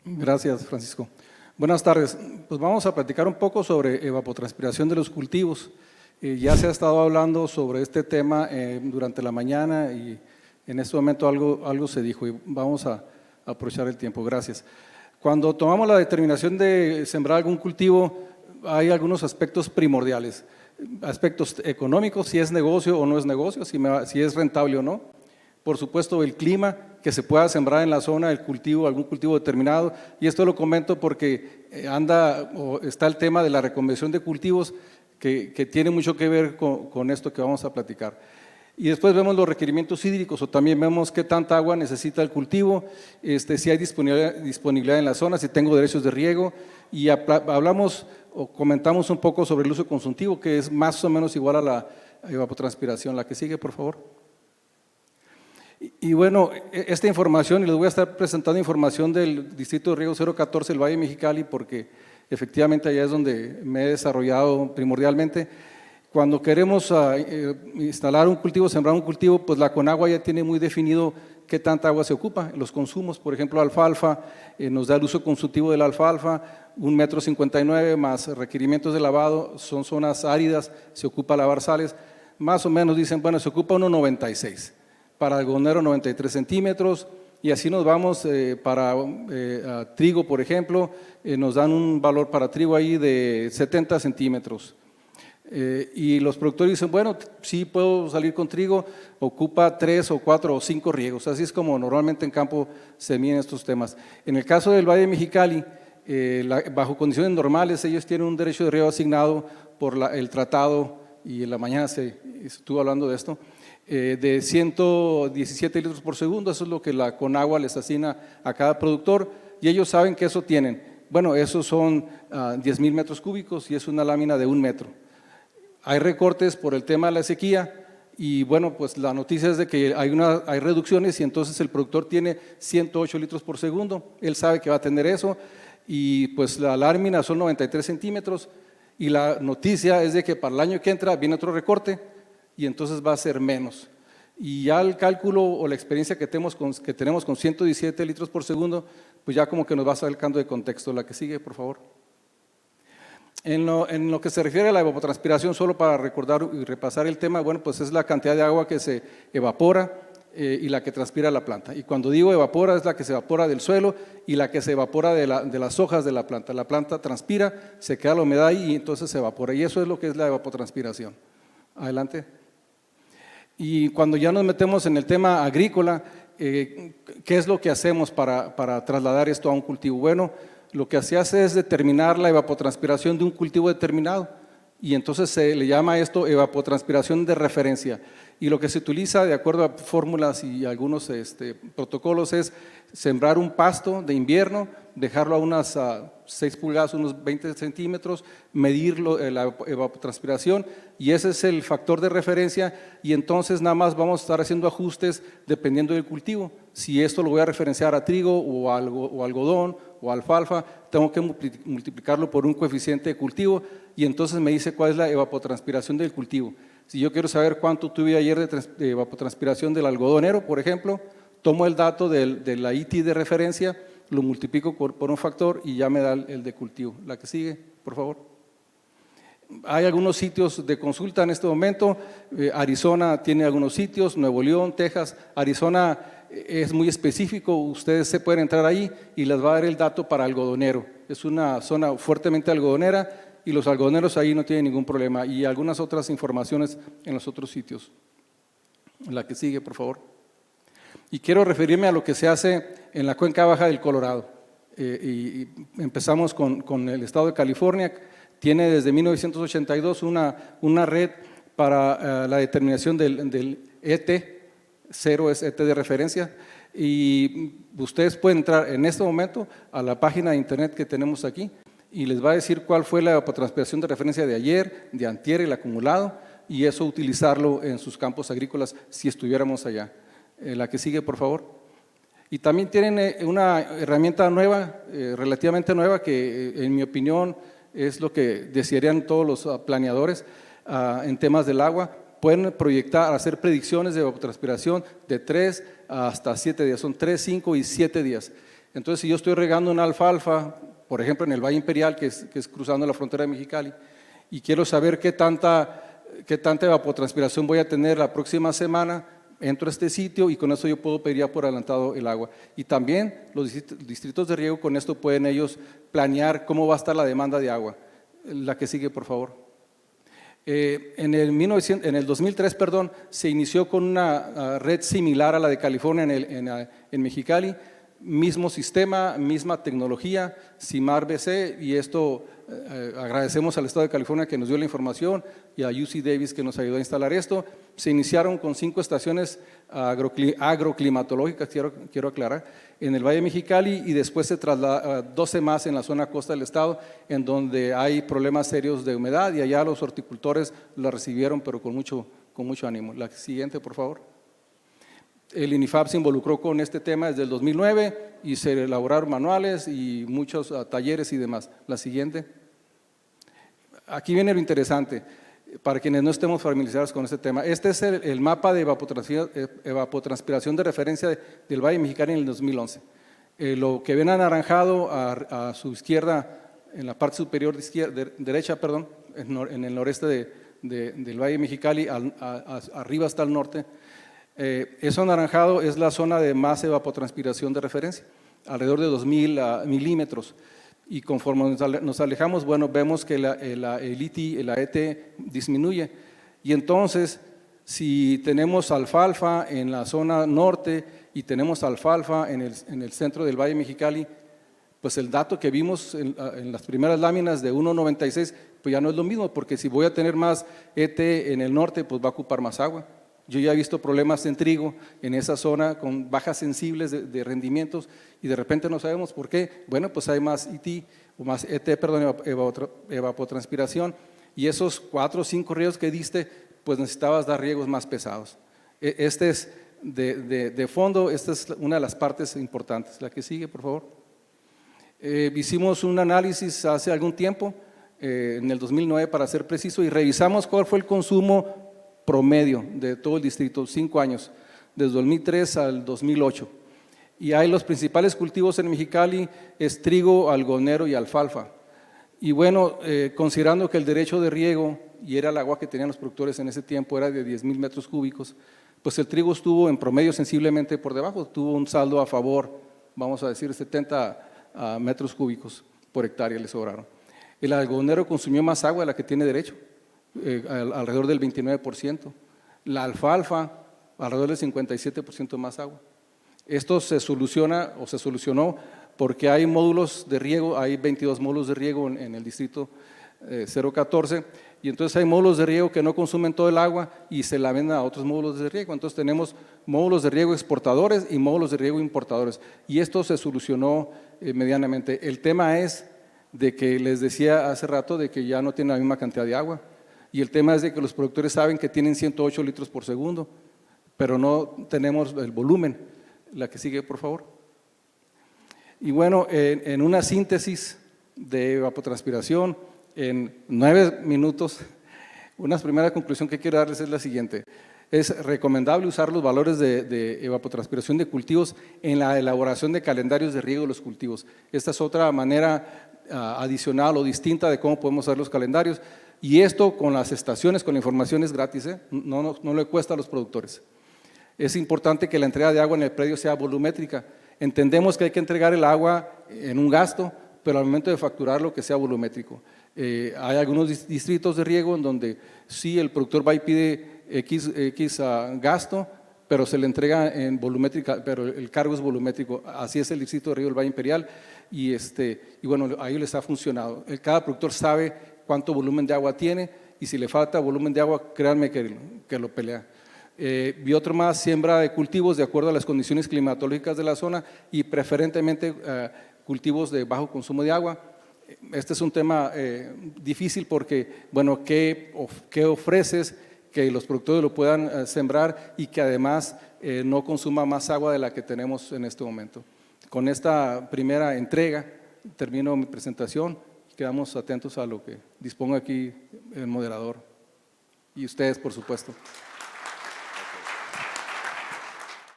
Gracias, Francisco. Buenas tardes. Pues vamos a platicar un poco sobre evapotranspiración de los cultivos. Ya se ha estado hablando sobre este tema durante la mañana y en este momento algo se dijo y vamos a aprovechar el tiempo. Gracias. Cuando tomamos la determinación de sembrar algún cultivo, hay algunos aspectos primordiales. Aspectos económicos, si es negocio o no es negocio, si es rentable o no. Por supuesto, el clima, que se pueda sembrar en la zona el cultivo, algún cultivo determinado. Y esto lo comento porque está el tema de la reconversión de cultivos que tiene mucho que ver con esto que vamos a platicar. Y después vemos los requerimientos hídricos o también vemos qué tanta agua necesita el cultivo, si hay disponibilidad en la zona, si tengo derechos de riego y hablamos o comentamos un poco sobre el uso consultivo, que es más o menos igual a la evapotranspiración. La que sigue, por favor. Y bueno, esta información, y les voy a estar presentando información del Distrito de Riego 014 del Valle de Mexicali, porque efectivamente allá es donde me he desarrollado primordialmente. Cuando queremos instalar un cultivo, sembrar un cultivo, pues la Conagua ya tiene muy definido qué tanta agua se ocupa. Los consumos, por ejemplo, alfalfa, nos da el uso consultivo de la alfalfa, 1,59 m más requerimientos de lavado, son zonas áridas, se ocupa lavar sales, más o menos dicen, bueno, se ocupa 1,96 m. Para algodonero 93 centímetros y así nos vamos para trigo, por ejemplo, nos dan un valor para trigo ahí de 70 centímetros. Y los productores dicen, bueno, sí puedo salir con trigo, ocupa 3 o 4 o 5 riegos, así es como normalmente en campo se miden estos temas. En el caso del Valle de Mexicali, bajo condiciones normales, ellos tienen un derecho de riego asignado por el tratado, y en la mañana se estuvo hablando de esto, de 117 litros por segundo, eso es lo que la Conagua les asigna a cada productor y ellos saben que eso tienen. Bueno, esos son 10,000 metros cúbicos y es una lámina de 1 metro. Hay recortes por el tema de la sequía y bueno, pues la noticia es de que hay reducciones y entonces el productor tiene 108 litros por segundo, él sabe que va a tener eso y pues la lámina son 93 centímetros y la noticia es de que para el año que entra viene otro recorte y entonces va a ser menos. Y ya el cálculo o la experiencia que tenemos con 117 litros por segundo, pues ya como que nos va sacando de contexto. La que sigue, por favor. En lo que se refiere a la evapotranspiración, solo para recordar y repasar el tema, bueno, pues es la cantidad de agua que se evapora y la que transpira la planta. Y cuando digo evapora, es la que se evapora del suelo y la que se evapora de las hojas de la planta. La planta transpira, se queda la humedad y entonces se evapora. Y eso es lo que es la evapotranspiración. Adelante. Y cuando ya nos metemos en el tema agrícola, ¿qué es lo que hacemos para trasladar esto a un cultivo? Bueno, lo que se hace es determinar la evapotranspiración de un cultivo determinado y entonces se le llama esto evapotranspiración de referencia. Y lo que se utiliza de acuerdo a fórmulas y algunos protocolos es sembrar un pasto de invierno, dejarlo a unas 6 pulgadas, unos 20 centímetros, medir la evapotranspiración y ese es el factor de referencia y entonces nada más vamos a estar haciendo ajustes dependiendo del cultivo. Si esto lo voy a referenciar a trigo o algodón o alfalfa, tengo que multiplicarlo por un coeficiente de cultivo y entonces me dice cuál es la evapotranspiración del cultivo. Si yo quiero saber cuánto tuve ayer de evapotranspiración del algodonero, por ejemplo, tomo el dato de la IT de referencia, lo multiplico por un factor y ya me da el de cultivo. La que sigue, por favor. Hay algunos sitios de consulta en este momento, Arizona tiene algunos sitios, Nuevo León, Texas, Arizona es muy específico, ustedes se pueden entrar ahí y les va a dar el dato para algodonero. Es una zona fuertemente algodonera y los algodoneros ahí no tienen ningún problema y algunas otras informaciones en los otros sitios. La que sigue, por favor. Y quiero referirme a lo que se hace en la cuenca baja del Colorado. Y empezamos con el estado de California, tiene desde 1982 una red para la determinación del ET, 0 es ET de referencia, y ustedes pueden entrar en este momento a la página de internet que tenemos aquí y les va a decir cuál fue la evapotranspiración de referencia de ayer, de antier, el acumulado, y eso utilizarlo en sus campos agrícolas si estuviéramos allá. La que sigue, por favor. Y también tienen una herramienta nueva, relativamente nueva, que en mi opinión es lo que desearían todos los planeadores en temas del agua. Pueden proyectar, hacer predicciones de evapotranspiración de 3 hasta 7 días, son 3, 5 y 7 días. Entonces, si yo estoy regando una alfalfa, por ejemplo, en el Valle Imperial, que es cruzando la frontera de Mexicali, y quiero saber qué tanta evapotranspiración voy a tener la próxima semana, entro a este sitio y con eso yo puedo pedir ya por adelantado el agua. Y también los distritos de riego con esto pueden ellos planear cómo va a estar la demanda de agua. La que sigue, por favor. En el 2003, perdón, se inició con una red similar a la de California en Mexicali, mismo sistema, misma tecnología, CIMAR BC, y esto agradecemos al Estado de California que nos dio la información y a UC Davis que nos ayudó a instalar esto. Se iniciaron con 5 estaciones agroclimatológicas, quiero aclarar, en el Valle de Mexicali, y después se trasladó 12 más en la zona costa del estado, en donde hay problemas serios de humedad, y allá los horticultores la recibieron, pero con mucho ánimo. La siguiente, por favor. El INIFAP se involucró con este tema desde el 2009 y se elaboraron manuales y muchos talleres y demás. La siguiente. Aquí viene lo interesante, para quienes no estemos familiarizados con este tema. Este es el mapa de evapotranspiración de referencia del Valle Mexicali en el 2011. Lo que ven anaranjado a su izquierda, en la parte superior derecha, perdón, en el noreste del Valle Mexicali, arriba hasta el norte. Eso anaranjado es la zona de más evapotranspiración de referencia, alrededor de 2000 milímetros. Y conforme nos alejamos, bueno, vemos que el ITI, la ET disminuye. Y entonces, si tenemos alfalfa en la zona norte y tenemos alfalfa en el centro del Valle Mexicali, pues el dato que vimos en las primeras láminas de 1.96, pues ya no es lo mismo, porque si voy a tener más ET en el norte, pues va a ocupar más agua. Yo ya he visto problemas en trigo en esa zona con bajas sensibles de rendimientos y de repente no sabemos por qué. Bueno, pues hay más evapotranspiración, y esos 4 o 5 riegos que diste, pues necesitabas dar riegos más pesados. Este es de fondo, esta es una de las partes importantes. La que sigue, por favor. Hicimos un análisis hace algún tiempo, en el 2009 para ser preciso, y revisamos cuál fue el consumo promedio de todo el distrito, 5 años, desde 2003 al 2008. Y hay los principales cultivos en Mexicali, es trigo, algodonero y alfalfa. Y bueno, considerando que el derecho de riego, y era el agua que tenían los productores en ese tiempo, era de 10,000 metros cúbicos, pues el trigo estuvo en promedio sensiblemente por debajo, tuvo un saldo a favor, vamos a decir 70 metros cúbicos por hectárea le sobraron. El algodonero consumió más agua de la que tiene derecho, alrededor del 29%, la alfalfa alrededor del 57% más agua. Esto se solucionó porque hay módulos de riego, hay 22 módulos de riego en el distrito 014, y entonces hay módulos de riego que no consumen todo el agua y se la venden a otros módulos de riego. Entonces tenemos módulos de riego exportadores y módulos de riego importadores, y esto se solucionó medianamente. El tema es de que les decía hace rato de que ya no tienen la misma cantidad de agua. Y el tema es de que los productores saben que tienen 108 litros por segundo, pero no tenemos el volumen. La que sigue, por favor. Y bueno, en una síntesis de evapotranspiración, en 9 minutos, una primera conclusión que quiero darles es la siguiente. Es recomendable usar los valores de evapotranspiración de cultivos en la elaboración de calendarios de riego de los cultivos. Esta es otra manera adicional o distinta de cómo podemos hacer los calendarios. Y esto con las estaciones, con la información es gratis, no le cuesta a los productores. Es importante que la entrega de agua en el predio sea volumétrica. Entendemos que hay que entregar el agua en un gasto, pero al momento de facturarlo que sea volumétrico. Hay algunos distritos de riego en donde sí el productor va y pide X gasto, pero se le entrega en volumétrica, pero el cargo es volumétrico. Así es el distrito de riego del Valle Imperial, y bueno, ahí les ha funcionado. Cada productor sabe cuánto volumen de agua tiene, y si le falta volumen de agua, créanme que lo pelea. Y otro más, siembra de cultivos de acuerdo a las condiciones climatológicas de la zona y preferentemente cultivos de bajo consumo de agua. Este es un tema difícil porque, bueno, ¿qué ofreces que los productores lo puedan sembrar y que además no consuma más agua de la que tenemos en este momento? Con esta primera entrega termino mi presentación. Quedamos atentos a lo que disponga aquí el moderador y ustedes, por supuesto.